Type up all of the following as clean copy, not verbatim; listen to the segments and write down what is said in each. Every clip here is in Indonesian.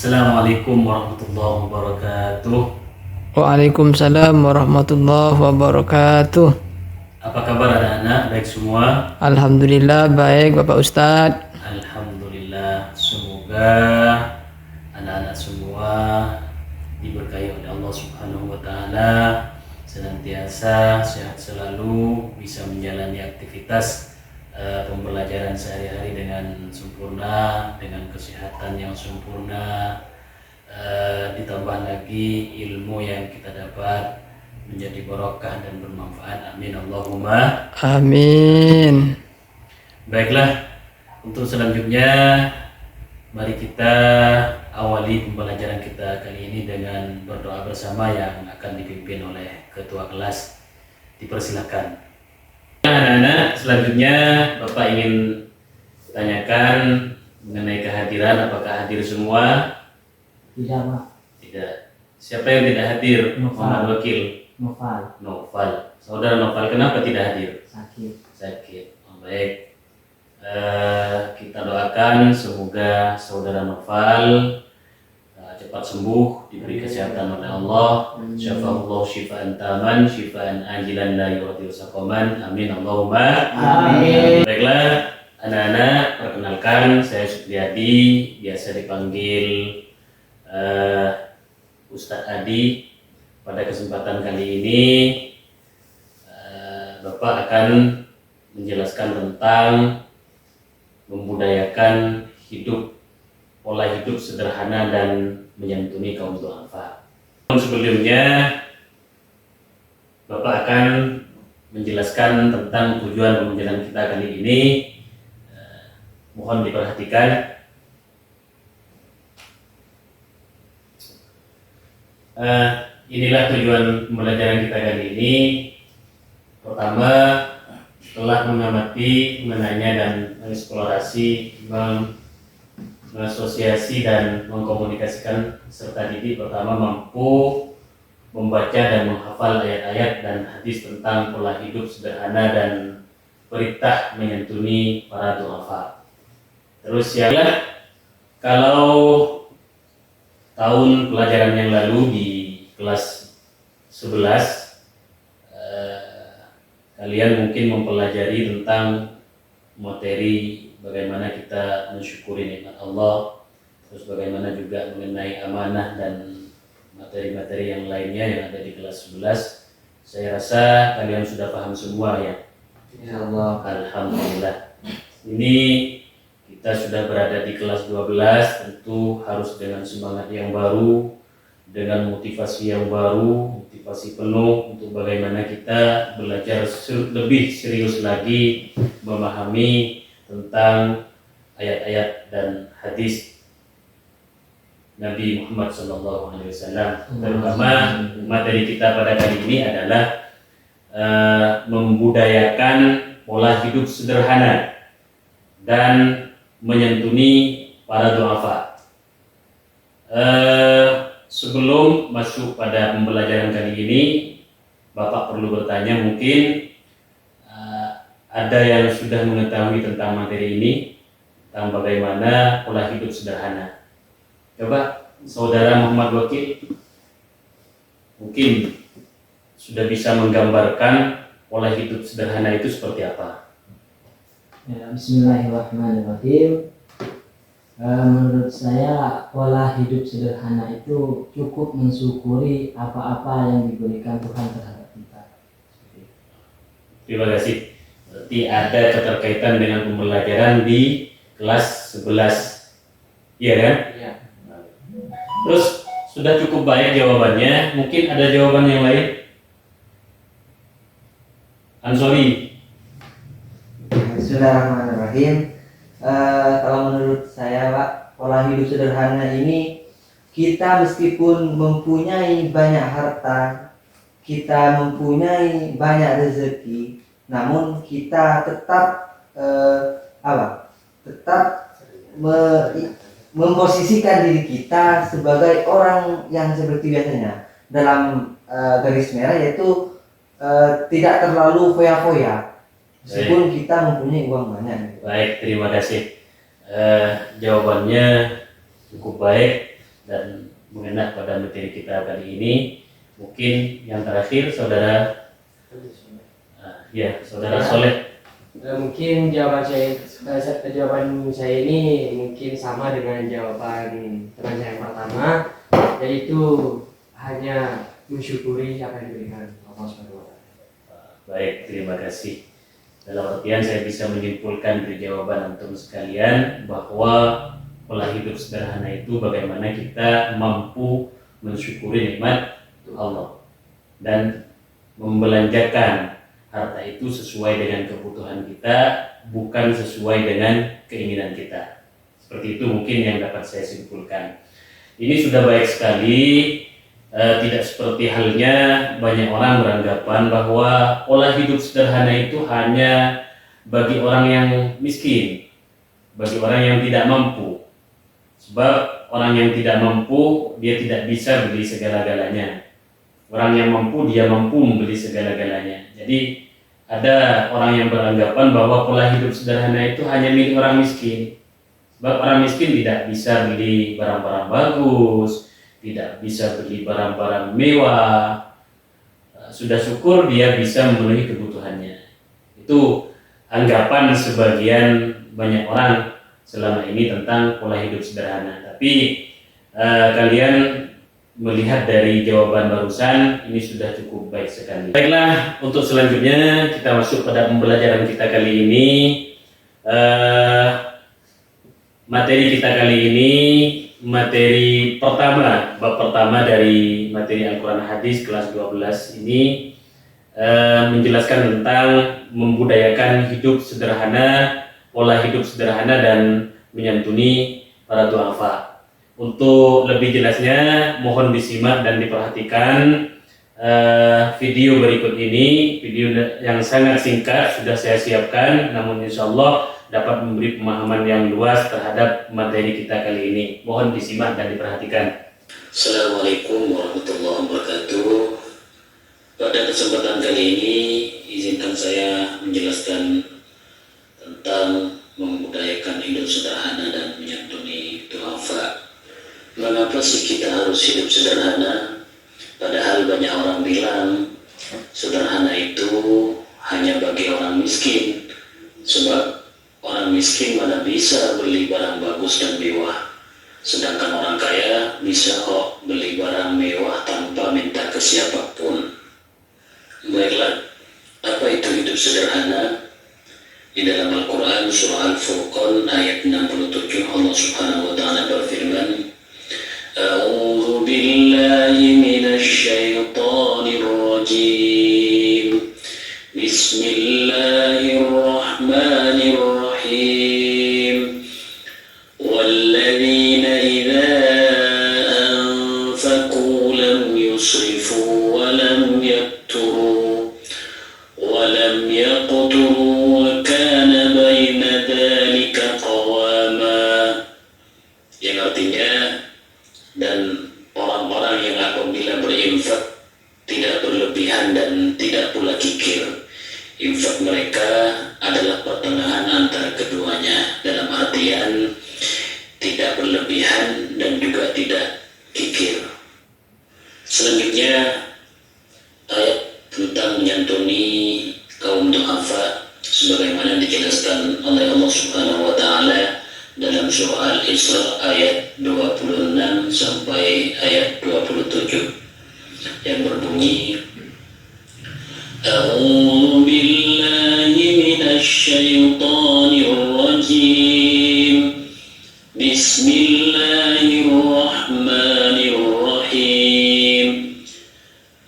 Assalamualaikum warahmatullahi wabarakatuh. Waalaikumsalam warahmatullahi wabarakatuh. Apa kabar anak-anak? Baik semua? Alhamdulillah baik Bapak Ustadz. Alhamdulillah. Semoga anak-anak semua diberkahi oleh Allah Subhanahu wa taala, senantiasa sehat selalu, bisa menjalani aktivitas pembelajaran sehari-hari dengan sempurna, dengan kesehatan yang sempurna, ditambah lagi ilmu yang kita dapat menjadi barokah dan bermanfaat. Amin Allahumma Amin. Baiklah, untuk selanjutnya mari kita awali pembelajaran kita kali ini dengan berdoa bersama yang akan dipimpin oleh ketua kelas. Dipersilakan. Anak-anak, selanjutnya Bapak ingin tanyakan mengenai kehadiran. Apakah hadir semua? Tidak, Pak. Tidak. Siapa yang tidak hadir? Noval. Muhammad Wakil. Noval. Saudara Noval, kenapa tidak hadir? Sakit. Oh, baik. Kita doakan semoga saudara Noval cepat sembuh, diberi kesehatan oleh Allah. Syafa'allahu syifaan taman, syifaan ajilan la yughadiru saqaman. Amin Allahumma Amin. Baiklah anak-anak, perkenalkan saya Supriyadi, biasa dipanggil Ustadz Adi. Pada kesempatan kali ini Bapak akan menjelaskan tentang membudayakan pola hidup sederhana dan menyantuni kaum du'afa. Sebelumnya Bapak akan menjelaskan tentang tujuan pembelajaran kita kali ini. Mohon diperhatikan. Inilah tujuan pembelajaran kita kali ini. Pertama, setelah mengamati, menanya dan mengeksplorasi, mengasosiasi dan mengkomunikasikan serta didik, pertama mampu membaca dan menghafal ayat-ayat dan hadis tentang pola hidup sederhana dan perintah menyantuni para du'afa. Terus ya, kalau tahun pelajaran yang lalu di kelas 11 kalian mungkin mempelajari tentang materi bagaimana kita mensyukuri nikmat Allah, terus bagaimana juga mengenai amanah dan materi-materi yang lainnya yang ada di kelas 11. Saya rasa kalian sudah paham semua ya. Insyaallah. Alhamdulillah. Ini kita sudah berada di kelas 12, tentu harus dengan semangat yang baru, dengan motivasi yang baru, motivasi penuh untuk bagaimana kita belajar lebih serius lagi memahami tentang ayat-ayat dan hadis Nabi Muhammad SAW. Terutama materi kita pada kali ini adalah membudayakan pola hidup sederhana dan menyantuni para du'afa. Sebelum masuk pada pembelajaran kali ini, Bapak perlu bertanya, mungkin ada yang sudah mengetahui tentang materi ini, tentang bagaimana pola hidup sederhana. Coba saudara Muhammad Wakil mungkin sudah bisa menggambarkan pola hidup sederhana itu seperti apa? Ya, Bismillahirrahmanirrahim. Menurut saya pola hidup sederhana itu cukup mensyukuri apa-apa yang diberikan Tuhan terhadap kita. Terima kasih. Berarti ada keterkaitan dengan pembelajaran di kelas 11. Iya kan? Iya. Terus sudah cukup baik jawabannya. Mungkin ada jawaban yang lain? Ansori. Bismillahirrahmanirrahim. Kalau menurut saya, Pak, pola hidup sederhana ini, kita meskipun mempunyai banyak harta, kita mempunyai banyak rezeki, namun kita tetap memposisikan diri kita sebagai orang yang seperti biasanya, dalam garis merah, yaitu tidak terlalu foya-foya. Meskipun kita mempunyai uang banyak. Baik, terima kasih. Jawabannya cukup baik. dan mengenai pada materi kita kali ini. Mungkin yang terakhir saudara saudara Soleh. Mungkin jawaban saya ini mungkin sama dengan jawaban teman saya yang pertama, yaitu hanya mensyukuri apa yang diberikan Allah SWT. Baik, terima kasih. Dalam artian saya bisa menyimpulkan dari jawaban antum sekalian bahwa pola hidup sederhana itu bagaimana kita mampu mensyukuri nikmat Allah dan membelanjakan harta itu sesuai dengan kebutuhan kita, bukan sesuai dengan keinginan kita. Seperti itu mungkin yang dapat saya simpulkan. Ini sudah baik sekali. Tidak seperti halnya banyak orang beranggapan bahwa pola hidup sederhana itu hanya bagi orang yang miskin, bagi orang yang tidak mampu. Sebab orang yang tidak mampu, dia tidak bisa beli segala-galanya. Orang yang mampu, dia mampu membeli segala-galanya. Jadi ada orang yang beranggapan bahwa pola hidup sederhana itu hanya milik orang miskin. Sebab orang miskin tidak bisa beli barang-barang bagus, tidak bisa beli barang-barang mewah. Sudah syukur dia bisa memenuhi kebutuhannya. Itu anggapan sebagian banyak orang selama ini tentang pola hidup sederhana. Tapi kalian melihat dari jawaban barusan ini sudah cukup baik sekali. Baiklah, untuk selanjutnya kita masuk pada pembelajaran kita kali ini. Materi kita kali ini materi pertama, bab pertama dari materi Al-Quran Hadis kelas 12 ini menjelaskan tentang membudayakan hidup sederhana, pola hidup sederhana dan menyantuni para duafa. Untuk lebih jelasnya mohon disimak dan diperhatikan video berikut ini. Video yang sangat singkat sudah saya siapkan, namun insya Allah dapat memberi pemahaman yang luas terhadap materi kita kali ini. Mohon disimak dan diperhatikan. Assalamualaikum warahmatullahi wabarakatuh. Pada kesempatan kali ini izinkan saya menjelaskan tentang membudayakan hidup sederhana dan menyantuni duafa. Mengapa sih kita harus hidup sederhana? Padahal banyak orang bilang sederhana itu hanya bagi orang miskin. Sebab orang miskin mana bisa beli barang bagus dan mewah, sedangkan orang kaya bisa kok beli barang mewah tanpa minta ke siapapun. Baiklah, apa itu hidup sederhana? Di dalam Al-Quran surah Al-Furqan ayat 67 Allah Subhanahu wa Ta'ala berfirman, A'udzu billahi minasy syaithanir rajim. Bismillahirrahmanirrahim. Walladzina idza anfaqu lam yusrifu wa lam yakturu wa lam yaqturu wa kana baina dzalika qawama. Yang artinya, dan orang-orang yang apabila berinfak tidak berlebihan dan tidak pula kikir. Infak mereka adalah pertengahan antara keduanya, dalam artian tidak berlebihan dan juga tidak kikir. Selanjutnya ayat tentang menyantuni kaum du'afa sebagaimana dijelaskan oleh Allah Subhanahu wa Ta'ala dalam surah Al-Isra ayat 26 sampai ayat 27 yang berbunyi, A'udzu billahi minasy syaithanir rajim. Bismillahirrahmanirrahim.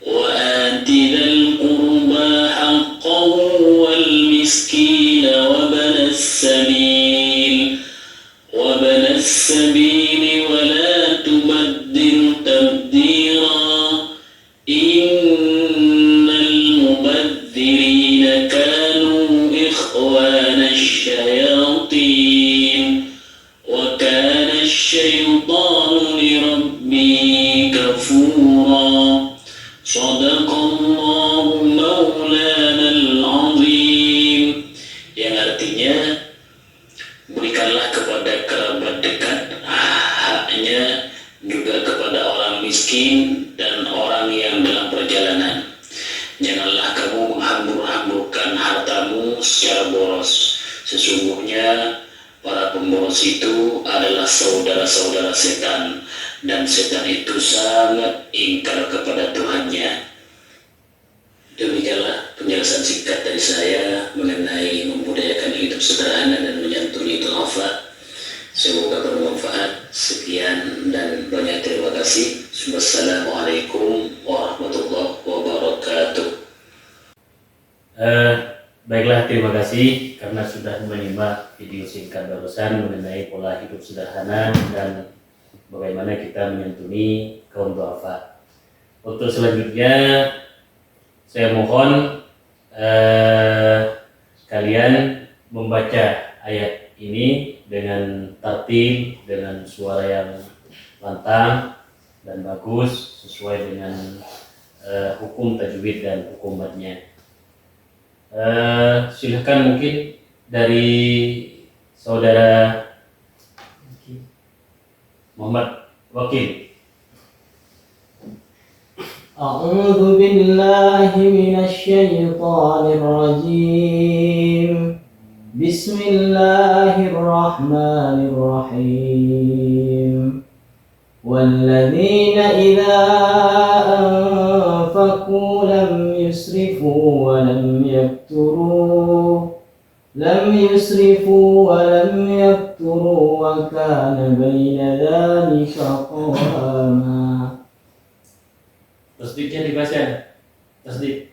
Wa ati dzal qurba haqqahu wal miskina wa banas sabil wa la tubaddil tabdira. Innal mubadzirina kanu ikhwana syayatin wa kana syaitanu lirabbihi kafura. Shadaqallahu maulanal azim. Yang artinya, berikanlah kepada kerabat dekat haknya, juga orang miskin dan orang yang dalam perjalanan. Janganlah kamu menghambur-hamburkan hartamu secara boros. Sesungguhnya para pemboros itu adalah saudara-saudara setan, dan setan itu sangat ingkar kepada Tuhannya. Demikianlah penjelasan singkat dari saya mengenai membudayakan hidup sederhana dan menyantuni khilafah. Semoga bermanfaat. Sekian dan banyak terima kasih. Wassalamualaikum warahmatullahi wabarakatuh. Baiklah, terima kasih karena sudah menyimak video singkat barusan mengenai pola hidup sederhana dan bagaimana kita menyantuni kaum duafa. Untuk selanjutnya saya mohon kalian membaca ayat ini dengan tartil, dengan suara yang lantang dan bagus sesuai dengan hukum tajwid dan hukum matnya. Silahkan mungkin dari saudara Muhammad Wakil. أعوذ بالله من الشيطان الرجيم بسم الله الرحمن الرحيم والذين إذا أنفقوا لم يسرفوا ولم يقتروا وكان بين ذلك قواما. Tasdiknya dibaca. Tasdik.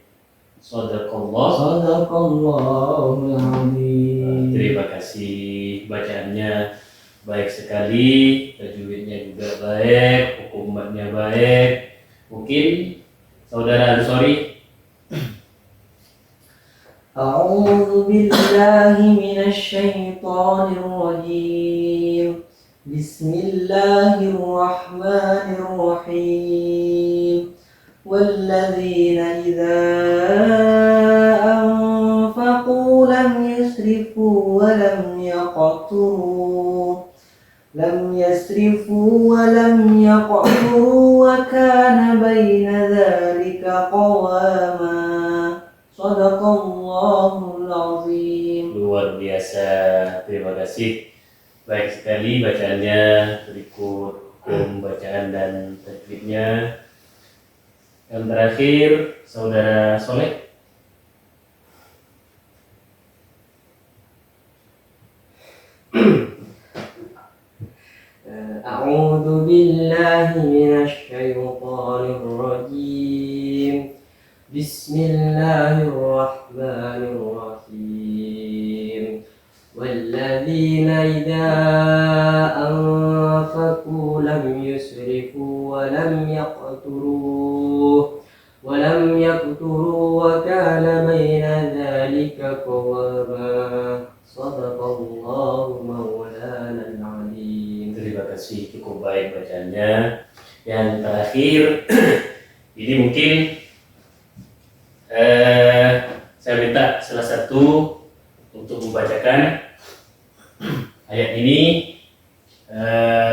Shadaqallah. Sadaqallahul azim. Terima kasih, bacaannya baik sekali, tajwidnya juga baik, hukumatnya baik. Mungkin saudara Ansori. أعوذ بالله من الشيطان الرجيم بسم الله الرحمن الرحيم والذين إذا أنفقوا لم يسرفوا ولم يقتروا وكان بين ذلك قواما. Shadaqallahul azim. Luar biasa, terima kasih. Baik sekali bacaannya, berikut hukum bacaan dan tajwidnya. Yang terakhir, saudara Soleh. A'udzu billahi minasy syaithanir rajim. Bismillahirrahmanirrahim. Walladzina idza anfaqu lam yusrifu wa lam yaqturu wa kana baina dzalika qawama. Shadaqallahu maulana al-alim. Terima kasih, cukup baik bacaannya. Yang terakhir, ini mungkin saya minta salah satu untuk membacakan ayat ini,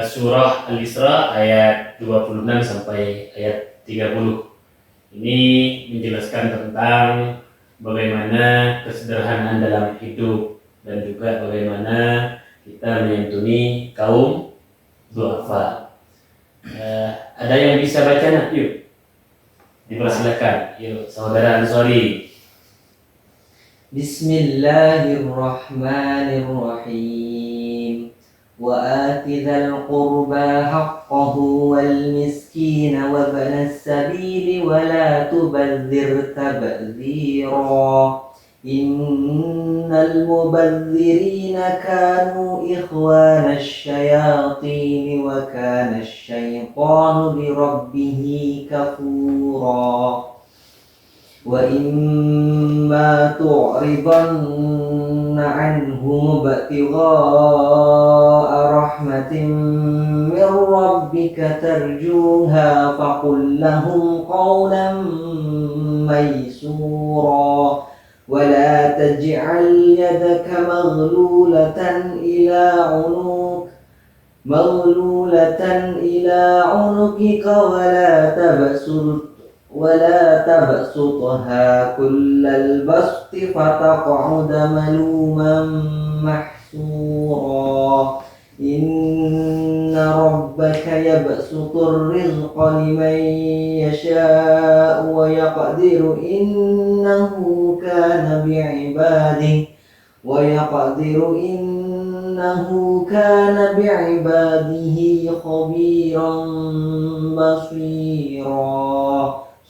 surah Al-Isra ayat 26 sampai ayat 30. Ini menjelaskan tentang bagaimana kesederhanaan dalam hidup dan juga bagaimana kita menyantuni kaum duafa. Ada yang bisa baca nak? Yuk, dipersilakan. Yuk, saudara Ansori. Bismillahirrahmanirrahim. وآت ذا القربى حقه والمسكين وابن السبيل ولا تبذر تبذيرا إن المبذرين كانوا إخوان الشياطين وكان الشيطان لربه كفورا وإما تعرضن عنهم ابتغاء رحمة من ربك ترجوها فقل لهم قولا ميسورا ولا تجعل يدك مغلولة إلى عنقك مغلولة إلى عنقك ولا تبسطها كل البسط فتقعد ملوما محسورا إن ربك يبسط الرزق لمن يشاء ويقدر إنه كان بعباده خبيرا بصيرا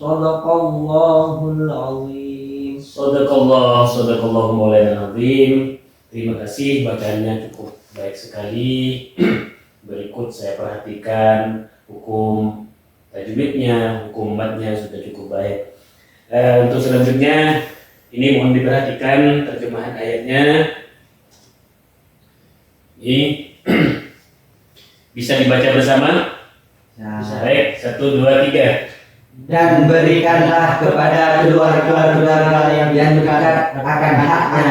صدق الله العظيم. Sadaqallah maulana azim. Terima kasih, bacaannya cukup baik sekali. Berikut saya perhatikan hukum tajwidnya, hukum matnya sudah cukup baik. Untuk selanjutnya ini mohon diperhatikan terjemahan ayatnya. Ini bisa dibaca bersama? Baik, 1, 2, 3. Dan berikanlah kepada keluarga yang dekat akan haknya,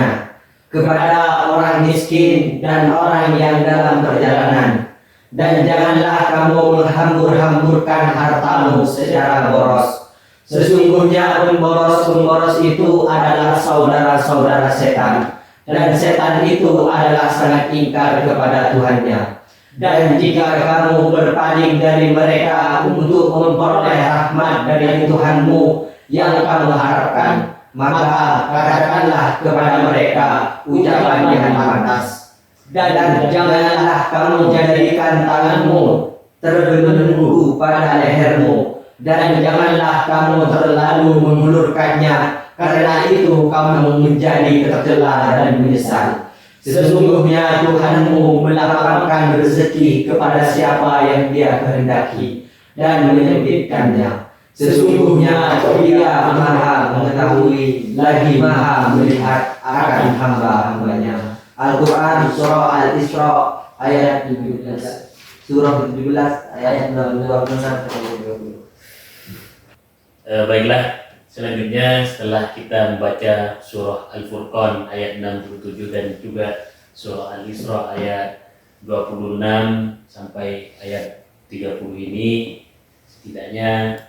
kepada orang miskin dan orang yang dalam perjalanan, dan janganlah kamu menghambur-hamburkan hartamu secara boros. Sesungguhnya pemboros itu adalah saudara-saudara setan, dan setan itu adalah sangat ingkar kepada Tuhannya. Dan jika kamu berpaling dari mereka untuk memperoleh rahmat dari Tuhanmu yang kamu harapkan, maka katakanlah kepada mereka ucapan yang pantas. Dan janganlah kamu jadikan tanganmu terbelenggu pada lehermu, dan janganlah kamu terlalu mengulurkannya, karena itu kamu menjadi tercela dan menyesal. Sesungguhnya Tuhanmu melapangkan rezeki kepada siapa yang Dia kehendaki dan menyempitkannya. Sesungguhnya Dia Maha mengetahui lagi Maha melihat akan hamba-hambanya. Al-Quran Surah Al-Isra ayat 17. Surah 17 ayat 26-20. Baiklah. Selanjutnya setelah kita membaca surah Al-Furqan ayat 67 dan juga surah Al-Isra ayat 26 sampai ayat 30 ini, setidaknya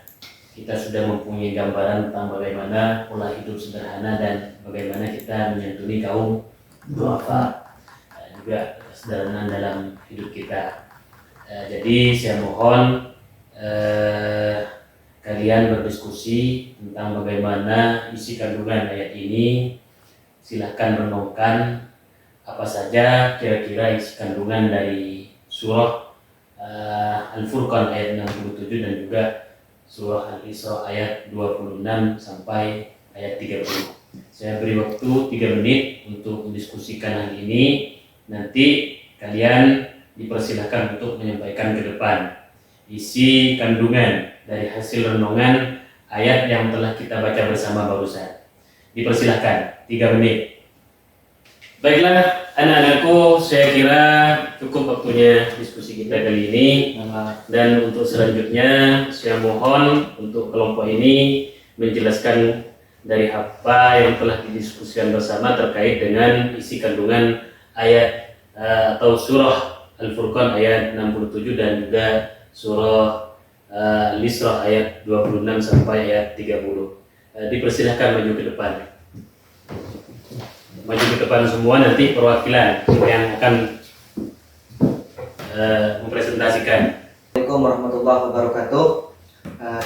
kita sudah mempunyai gambaran tentang bagaimana pola hidup sederhana dan bagaimana kita menyantuni kaum duafa, juga kesederhanaan dalam hidup kita. Jadi saya mohon kalian berdiskusi tentang bagaimana isi kandungan ayat ini. Silahkan renungkan apa saja kira-kira isi kandungan dari surah Al-Furqan ayat 67 dan juga surah Al-Isra ayat 26 sampai ayat 30. Saya beri waktu 3 menit untuk mendiskusikan hal ini. Nanti kalian dipersilahkan untuk menyampaikan ke depan isi kandungan dari hasil renungan ayat yang telah kita baca bersama barusan. Dipersilahkan 3 menit. Baiklah anak-anakku, saya kira cukup waktunya diskusi kita kali ini. Dan untuk selanjutnya saya mohon untuk kelompok ini menjelaskan dari apa yang telah didiskusikan bersama terkait dengan isi kandungan ayat atau surah Al-Furqan ayat 67 dan juga surah Al-Isra ayat 26 sampai ayat 30. Dipersilahkan maju ke depan. Maju ke depan semua, nanti perwakilan yang akan mempresentasikan. Assalamualaikum warahmatullahi wabarakatuh.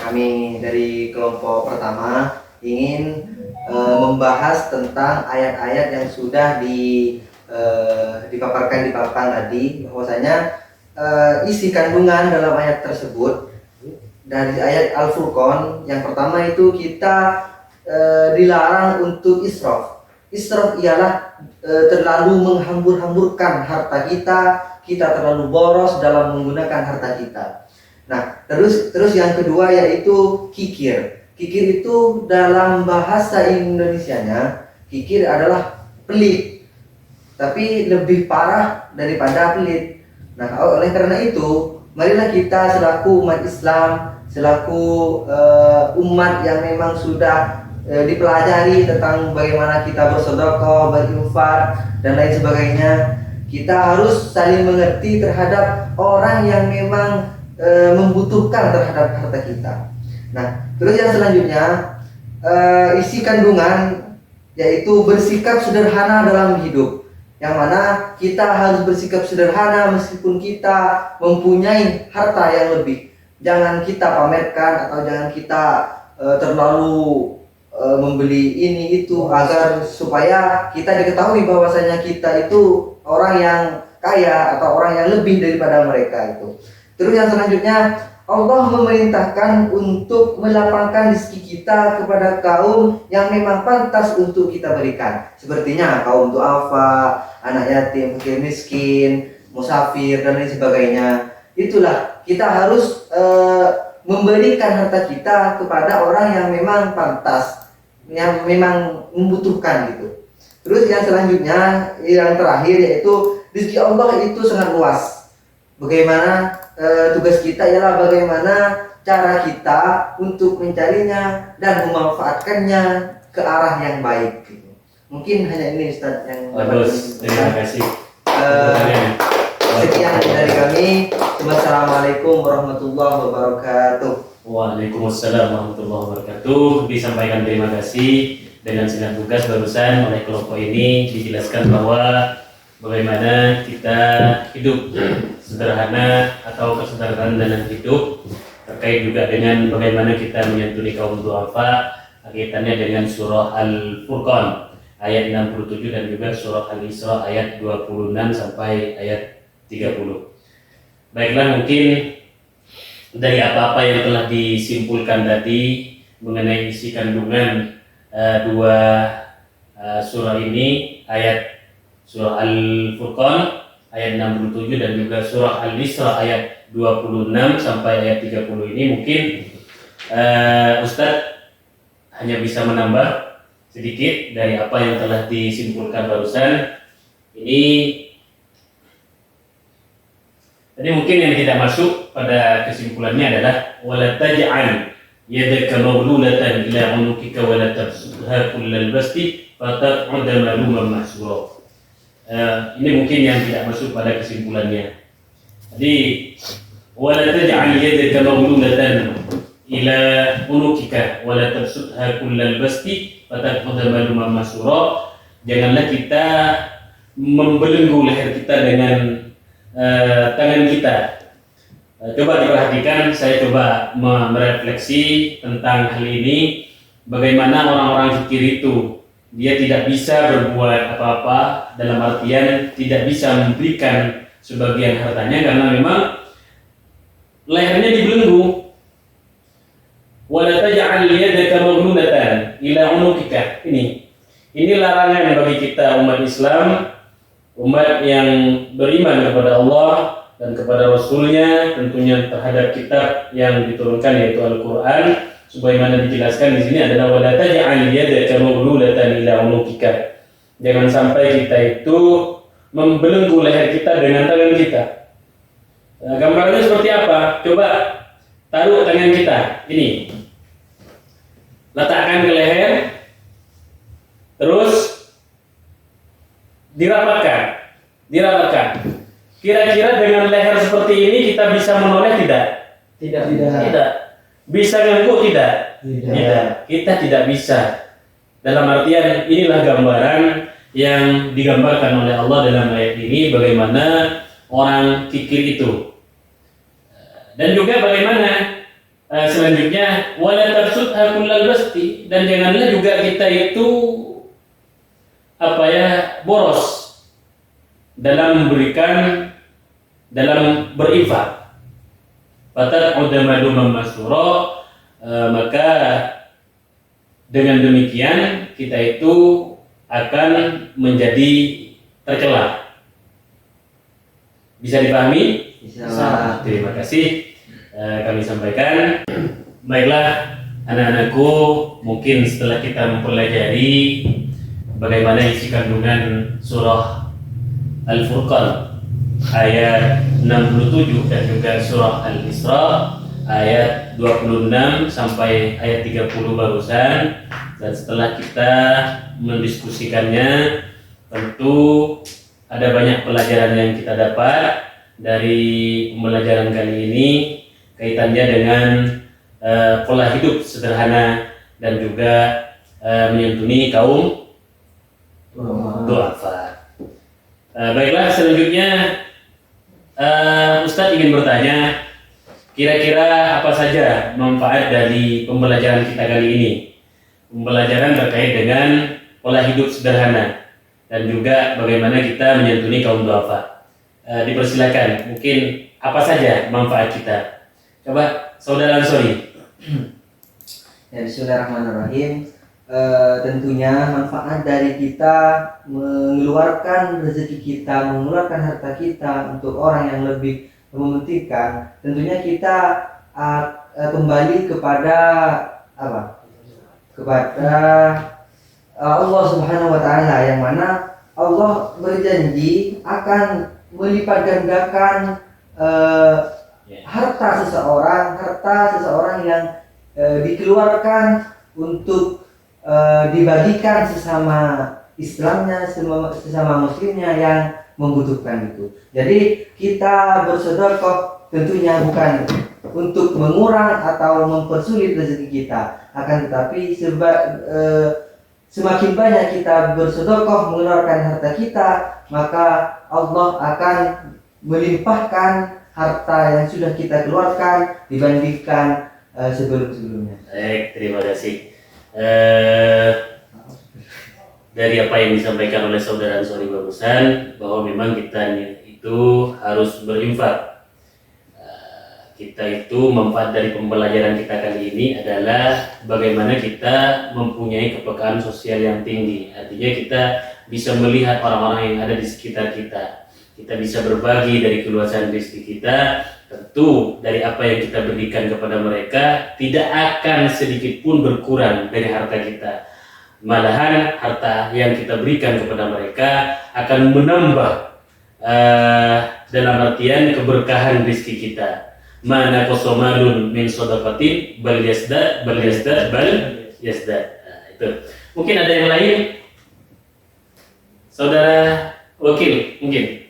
Kami dari kelompok pertama ingin membahas tentang ayat-ayat yang sudah dipaparkan di papan tadi, bahwasanya isi kandungan dalam ayat tersebut. Dari ayat Al-Furqan yang pertama itu kita dilarang untuk israf. Israf ialah terlalu menghambur-hamburkan harta kita terlalu boros dalam menggunakan harta kita. Nah, terus yang kedua yaitu kikir. Kikir itu dalam bahasa Indonesianya, kikir adalah pelit, tapi lebih parah daripada pelit. Nah, oleh karena itu, marilah kita selaku umat Islam, selaku umat yang memang sudah dipelajari tentang bagaimana kita bersedekah, berinfak dan lain sebagainya, kita harus saling mengerti terhadap orang yang memang membutuhkan terhadap harta kita. Nah, terus yang selanjutnya isi kandungan yaitu bersikap sederhana dalam hidup, yang mana kita harus bersikap sederhana meskipun kita mempunyai harta yang lebih. Jangan kita pamerkan atau jangan kita terlalu membeli ini itu agar supaya kita diketahui bahwasanya kita itu orang yang kaya atau orang yang lebih daripada mereka itu. Terus yang selanjutnya, Allah memerintahkan untuk melapangkan rezeki kita kepada kaum yang memang pantas untuk kita berikan. Sepertinya kaum duafa, anak yatim, fakir miskin, musafir dan lain sebagainya. Itulah kita harus memberikan harta kita kepada orang yang memang pantas, yang memang membutuhkan gitu. Terus yang selanjutnya, yang terakhir yaitu rezeki Allah itu sangat luas. Bagaimana tugas kita ialah bagaimana cara kita untuk mencarinya dan memanfaatkannya ke arah yang baik gitu. Mungkin hanya ini Ustaz yang Bagus, terima kasih. Sekian dari kami. Wassalamualaikum warahmatullahi wabarakatuh. Waalaikumsalam warahmatullahi wabarakatuh. Disampaikan terima kasih dengan segala tugas barusan oleh kelompok ini dijelaskan bahwa bagaimana kita hidup sederhana atau kesederhanaan dalam hidup, terkait juga dengan bagaimana kita menyantuni kaum duafa, kaitannya dengan surah Al-Furqan ayat 67 dan juga surah Al-Isra ayat 26 sampai ayat 30. Baiklah, mungkin dari apa-apa yang telah disimpulkan tadi mengenai isi kandungan dua surah ini, ayat surah Al-Furqan ayat 67 dan juga surah Al-Isra ayat 26 sampai ayat 30 ini, mungkin Ustadz hanya bisa menambah sedikit dari apa yang telah disimpulkan barusan. Ini tadi mungkin yang tidak masuk pada kesimpulannya adalah wala taj'al yadaka maghlulatan ila 'unukika wala tabsutha kullal basti fataq'uda maluman mahsura. Ini mungkin yang tidak masuk pada kesimpulannya. Jadi wala taj'al yadaka maghlulatan ila unukika wala tabsutha kullal basti fataq'uda maluman mahsura. Janganlah kita membelenggu leher kita dengan tangan kita. Coba diperhatikan, saya coba merefleksi tentang hal ini. Bagaimana orang-orang zikir itu dia tidak bisa berbuat apa-apa, dalam artian tidak bisa memberikan sebagian hartanya karena memang lehernya dibelenggu. Wala taj'al yadaka maghlulatan ila unukika. Ini larangan bagi kita umat Islam, umat yang beriman kepada Allah dan kepada Rasulnya, tentunya terhadap kitab yang diturunkan yaitu Al-Quran. Sebagaimana dijelaskan di sini adalah wala taj'al yadaka maghlulatan ila unukika. Jangan sampai kita itu membelenggu leher kita dengan tangan kita. Nah, gambarnya seperti apa? Coba taruh tangan kita ini, letakkan ke leher, terus dirapatkan. Kira-kira dengan leher seperti ini kita bisa menoleh tidak? Tidak. Bisa ngangkuk tidak? Tidak. Kita tidak bisa. Dalam artian inilah gambaran yang digambarkan oleh Allah dalam ayat ini, bagaimana orang kikir itu. Dan juga bagaimana selanjutnya wala tabsutha kullal basti, dan janganlah juga kita itu boros dalam memberikan, dalam berinfak. Fataq'uda maluman mahsura, maka dengan demikian kita itu akan menjadi tercela. Bisa dipahami? Bisa. Terima kasih. Kami sampaikan. Baiklah anak-anakku, mungkin setelah kita mempelajari bagaimana isi kandungan surah Al-Furqan ayat 67 dan juga surah Al-Isra ayat 26 sampai ayat 30 barusan, dan setelah kita mendiskusikannya, tentu ada banyak pelajaran yang kita dapat dari pembelajaran kali ini, kaitannya dengan pola hidup sederhana dan juga menyantuni kaum duafa. Baiklah, selanjutnya Ustadz ingin bertanya, kira-kira apa saja manfaat dari pembelajaran kita kali ini? Pembelajaran terkait dengan pola hidup sederhana dan juga bagaimana kita menyantuni kaum duafa. Dipersilakan, mungkin apa saja manfaat kita? Coba Saudara Ansori. Ya, bismillahirrahmanirrahim. Tentunya manfaat dari kita mengeluarkan rezeki kita, mengeluarkan harta kita untuk orang yang lebih mementingkan. Tentunya kita kembali kepada apa? Kepada Allah Subhanahu wa taala, yang mana Allah berjanji akan melipat gandakan harta seseorang yang dikeluarkan untuk dibagikan sesama Islamnya, sesama muslimnya yang membutuhkan itu. Jadi kita bersedekah tentunya bukan untuk mengurang atau mempersulit rezeki kita, akan tetapi semakin banyak kita bersedekah mengeluarkan harta kita, maka Allah akan melimpahkan harta yang sudah kita keluarkan dibandingkan sebelum-sebelumnya. Baik, terima kasih. Dari apa yang disampaikan oleh Saudara Ansori barusan, bahwa memang kita itu harus berinfak. Kita itu manfaat dari pembelajaran kita kali ini adalah bagaimana kita mempunyai kepekaan sosial yang tinggi. Artinya kita bisa melihat orang-orang yang ada di sekitar kita. Kita bisa berbagi dari keluasan rezeki kita. Tentu dari apa yang kita berikan kepada mereka tidak akan sedikit pun berkurang dari harta kita. Malahan harta yang kita berikan kepada mereka akan menambah dalam artian keberkahan rezeki kita. Mana kosomalun min sodafatin bal yazdad. Itu. Mungkin ada yang lain, Saudara Wakil, mungkin.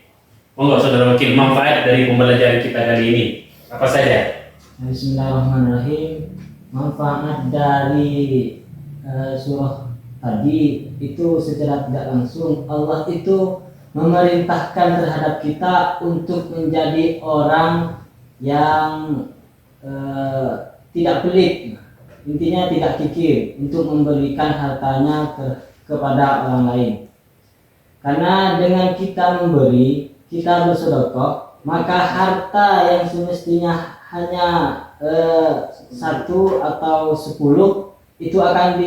Monggo Saudara Wakil, manfaat dari pembelajaran kita kali ini apa saja? Bismillahirrahmanirrahim. Manfaat dari surah tadi itu secara tidak langsung Allah itu memerintahkan terhadap kita untuk menjadi orang yang tidak pelit, intinya tidak kikir untuk memberikan hartanya kepada orang lain. Karena dengan kita memberi, kita bersedekah, maka harta yang semestinya hanya 1 atau 10 itu akan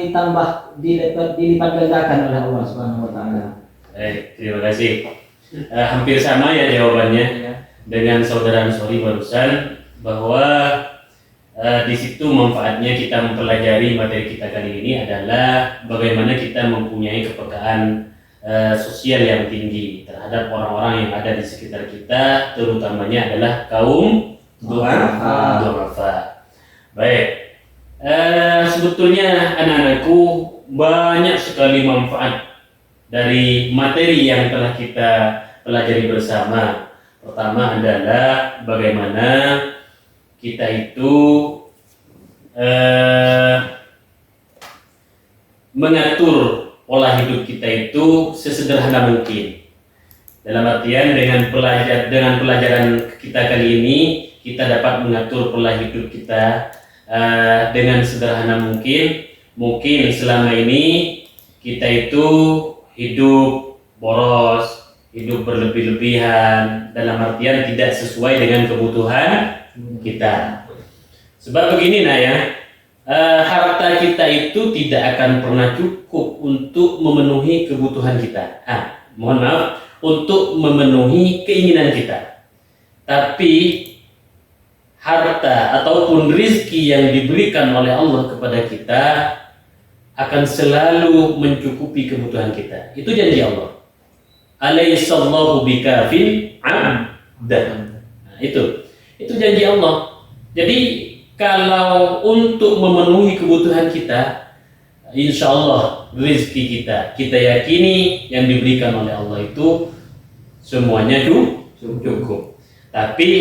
dilipat gandakan oleh Allah Subhanahu wa taala. Baik, terima kasih. Hampir sama ya jawabannya dengan Saudara Ansori barusan, bahwa di situ manfaatnya kita mempelajari materi kita kali ini adalah bagaimana kita mempunyai kepekaan sosial yang tinggi terhadap orang-orang yang ada di sekitar kita, terutamanya adalah kaum duafa. Baik, sebetulnya anak-anakku banyak sekali manfaat dari materi yang telah kita pelajari bersama. Pertama adalah bagaimana kita itu mengatur pola hidup kita itu sesederhana mungkin. Dalam artian dengan pelajaran kita kali ini, kita dapat mengatur pola hidup kita dengan sederhana mungkin. Mungkin selama ini kita itu hidup boros, hidup berlebih-lebihan, dalam artian tidak sesuai dengan kebutuhan kita. Sebab begini nak ya, harta kita itu tidak akan pernah cukup untuk memenuhi kebutuhan kita. Mohon maaf, untuk memenuhi keinginan kita. Tapi harta ataupun rizki yang diberikan oleh Allah kepada kita akan selalu mencukupi kebutuhan kita. Itu janji Allah. Alaihissallahu bikafin abdan. Itu janji Allah. Jadi kalau untuk memenuhi kebutuhan kita, insya Allah rezeki kita yakini yang diberikan oleh Allah itu semuanya cukup. Tapi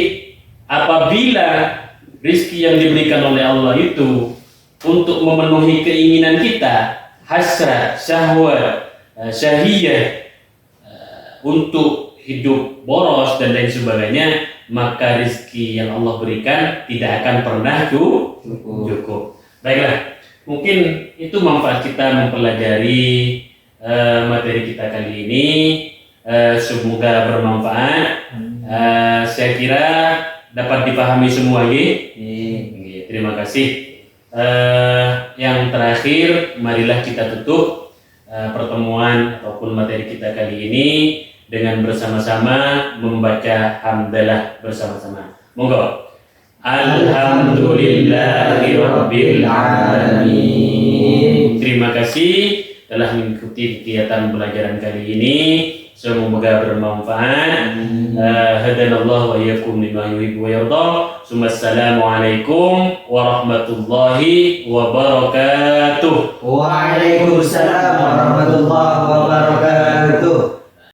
apabila rizki yang diberikan oleh Allah itu untuk memenuhi keinginan kita, hasrat, syahwat, syahiyah, untuk hidup boros dan lain sebagainya, maka rizki yang Allah berikan tidak akan pernah cukup. Baiklah, mungkin itu manfaat kita mempelajari materi kita kali ini. Semoga bermanfaat. Saya kira dapat dipahami semua ya. Terima kasih. Yang terakhir, marilah kita tutup pertemuan ataupun materi kita kali ini dengan bersama-sama membaca hamdalah bersama-sama. Monggo. Alhamdulillahirabbil alamin. Terima kasih telah mengikuti kegiatan pembelajaran kali ini. Semoga bermanfaat. Hadanallahu wa iyyakum lima yuhibbu wa yarda. Assalamualaikum warahmatullahi wabarakatuh. Waalaikumsalam warahmatullahi